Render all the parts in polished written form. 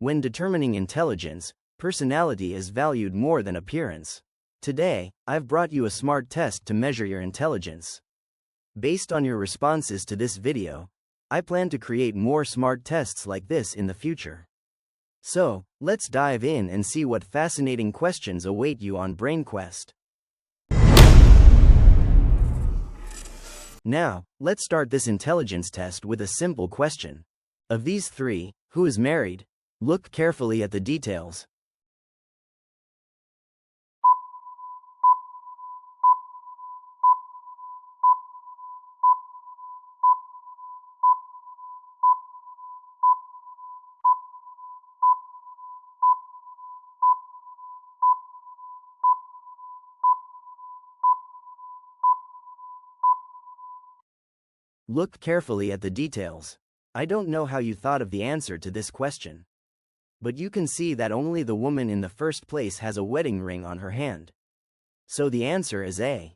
When determining intelligence, personality is valued more than appearance. Today, I've brought you a smart test to measure your intelligence. Based on your responses to this video, I plan to create more smart tests like this in the future. So, let's dive in and see what fascinating questions await you on BrainQuest. Now, let's start this intelligence test with a simple question. Of these three, who is married? Look carefully at the details. Look carefully at the details. I don't know how you thought of the answer to this question, but you can see that only the woman in the first place has a wedding ring on her hand. So the answer is A.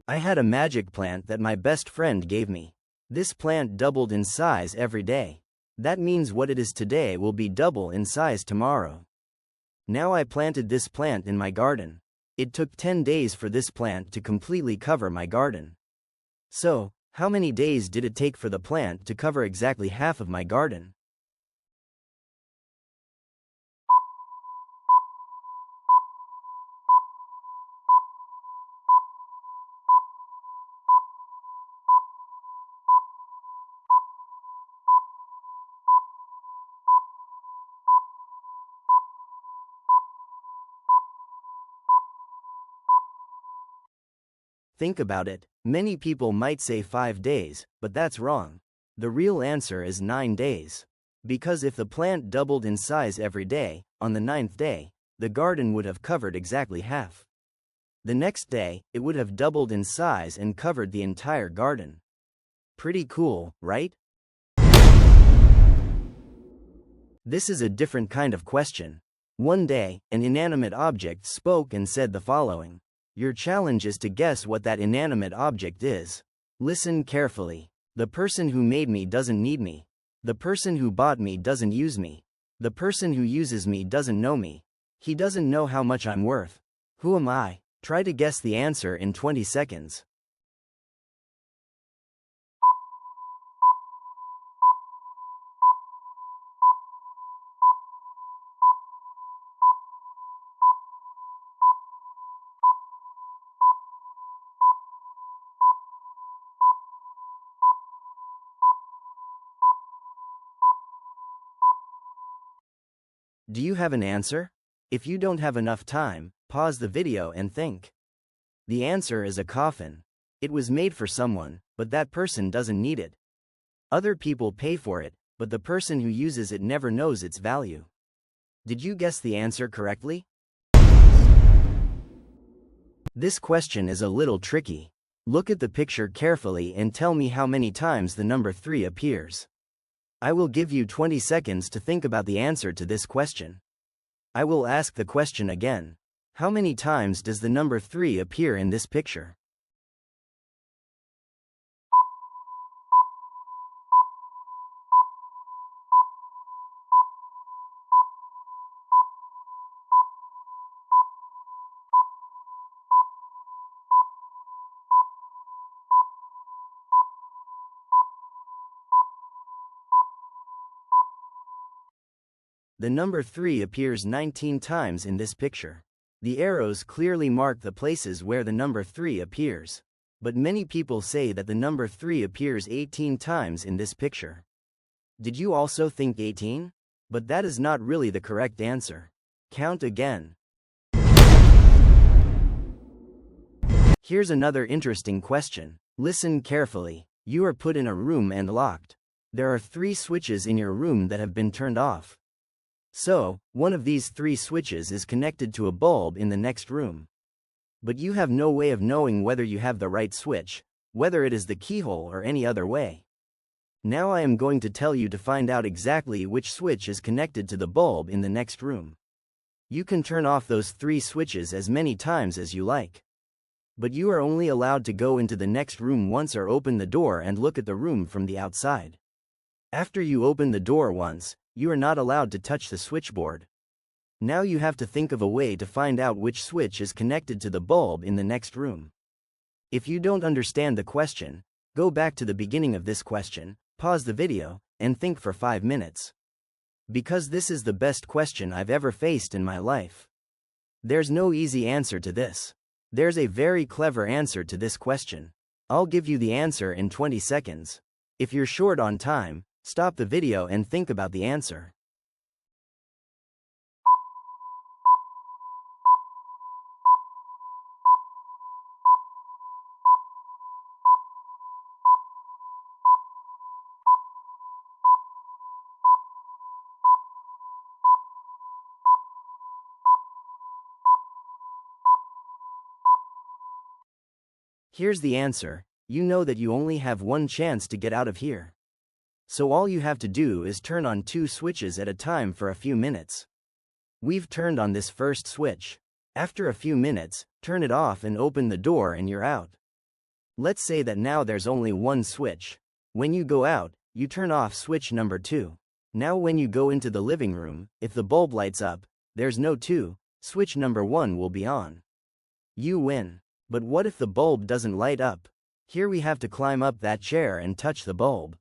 I had a magic plant that my best friend gave me. This plant doubled in size every day. That means what it is today will be double in size tomorrow. Now I planted this plant in my garden. It took 10 days for this plant to completely cover my garden. So, how many days did it take for the plant to cover exactly half of my garden? Think about it. Many people might say 5 days, but that's wrong. The real answer is 9 days. Because if the plant doubled in size every day, on the 9th day, the garden would have covered exactly half. The next day, it would have doubled in size and covered the entire garden. Pretty cool, right? This is a different kind of question. One day, an inanimate object spoke and said the following. Your challenge is to guess what that inanimate object is. Listen carefully. The person who made me doesn't need me. The person who bought me doesn't use me. The person who uses me doesn't know me. He doesn't know how much I'm worth. Who am I? Try to guess the answer in 20 seconds. Do you have an answer? If you don't have enough time, pause the video and think. The answer is a coffin. It was made for someone, but that person doesn't need it. Other people pay for it, but the person who uses it never knows its value. Did you guess the answer correctly? This question is a little tricky. Look at the picture carefully and tell me how many times the number 3 appears. I will give you 20 seconds to think about the answer to this question. I will ask the question again. How many times does the number 3 appear in this picture? The number 3 appears 19 times in this picture. The arrows clearly mark the places where the number 3 appears. But many people say that the number 3 appears 18 times in this picture. Did you also think 18? But that is not really the correct answer. Count again. Here's another interesting question. Listen carefully. You are put in a room and locked. There are 3 switches in your room that have been turned off. So, one of these 3 switches is connected to a bulb in the next room. But you have no way of knowing whether you have the right switch, whether it is the keyhole or any other way. Now I am going to tell you to find out exactly which switch is connected to the bulb in the next room. You can turn off those 3 switches as many times as you like. But you are only allowed to go into the next room once or open the door and look at the room from the outside. After you open the door once, you are not allowed to touch the switchboard. Now you have to think of a way to find out which switch is connected to the bulb in the next room. If you don't understand the question, go back to the beginning of this question, pause the video, and think for 5 minutes. Because this is the best question I've ever faced in my life. There's no easy answer to this. There's a very clever answer to this question. I'll give you the answer in 20 seconds. If you're short on time, stop the video and think about the answer. Here's the answer. You know that you only have one chance to get out of here. So all you have to do is turn on 2 switches at a time for a few minutes. We've turned on this first switch. After a few minutes, turn it off and open the door and you're out. Let's say that now there's only one switch. When you go out, you turn off switch number 2. Now when you go into the living room, if the bulb lights up, there's no 2, switch number 1 will be on. You win. But what if the bulb doesn't light up? Here we have to climb up that chair and touch the bulb.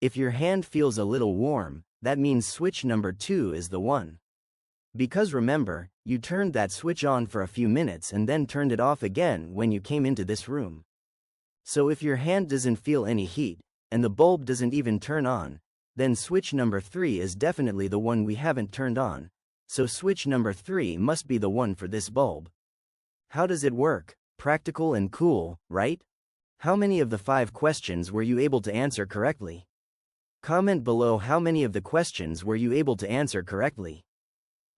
If your hand feels a little warm, that means switch number 2 is the one. Because remember, you turned that switch on for a few minutes and then turned it off again when you came into this room. So if your hand doesn't feel any heat, and the bulb doesn't even turn on, then switch number 3 is definitely the one we haven't turned on. So switch number 3 must be the one for this bulb. How does it work? Practical and cool, right? How many of the 5 questions were you able to answer correctly? Comment below how many of the questions were you able to answer correctly.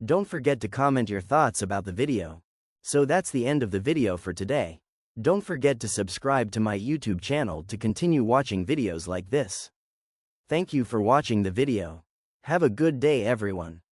Don't forget to comment your thoughts about the video. So that's the end of the video for today. Don't forget to subscribe to my YouTube channel to continue watching videos like this. Thank you for watching the video. Have a good day everyone.